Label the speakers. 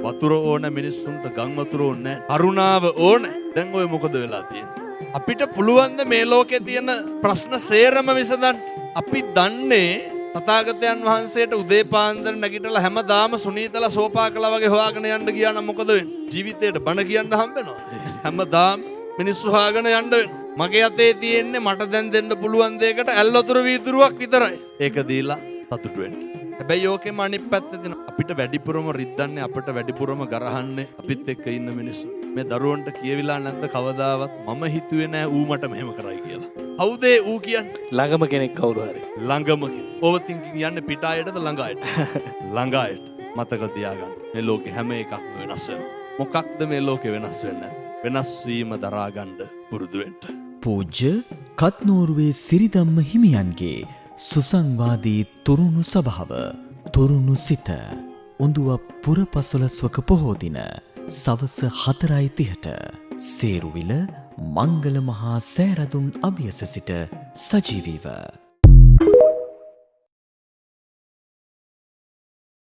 Speaker 1: වතුර ඕන මිනිස්සුන්ට ගම් වතුර ඕනේ. කරුණාව ඕනේ. දැන් ඔය මොකද වෙලා තියෙන්නේ? අපිට පුළුවන් ද මේ ලෝකේ තියෙන ප්‍රශ්න සේරම විසඳන්න? අපි දන්නේ තථාගතයන් වහන්සේට උදේ පාන්දර නැගිටලා හැමදාම සුනීතලා සෝපාකලා වගේ හොයාගෙන යන්න ගියා නම් මොකද වෙන්නේ? ජීවිතේට බණ කියන්න හම්බ වෙනවා. හැමදාම මිනිස්සු හොයාගෙන යන්න වෙනවා. මගේ අතේ තියෙන්නේ මට දැන් දෙන්න පුළුවන් දෙයකට ඇල්වතුර වීදුරුවක් විතරයි. ඒක දීලා සතුටු වෙන්න. හැබැයි ඕකෙම අනිත් පැත්ත දෙන අපිට වැඩිපුරම රිද්දන්නේ අපිට වැඩිපුරම ගරහන්නේ අපිත් එක්ක ඉන්න මිනිස්සු. මේ දරුවන්ට කියවිලා නැද්ද කවදාවත් මම හිතුවේ නෑ ඌ මට මෙහෙම කරයි කියලා. කවුද ඌ කියන්නේ?
Speaker 2: ළඟම කෙනෙක් කවුරු හරි.
Speaker 1: ළඟම කෙනෙක්. ඕවර් තින්කින් යන්නේ පිට අයටද ළඟ අයට? ළඟ අයට. මතක තියාගන්න. මේ ලෝකේ හැම එකක්ම වෙනස් වෙනවා. මොකක්ද මේ ලෝකේ වෙනස් වෙන්නේ? වෙනස් වීම දරා ගන්න පුරුදු වෙන්න.
Speaker 3: පූජ්‍ය කත්නෝරුවේ සිරිධම්ම හිමියන්ගේ සුසංවාදී තුරුණු සභාව තුරුණු සිත උඳුව පුරපසළොස්වක පොහෝ දින සවස 4:30ට සේරුවිල මංගල මහා සෑරදුන් අභියස සිට සජීවීව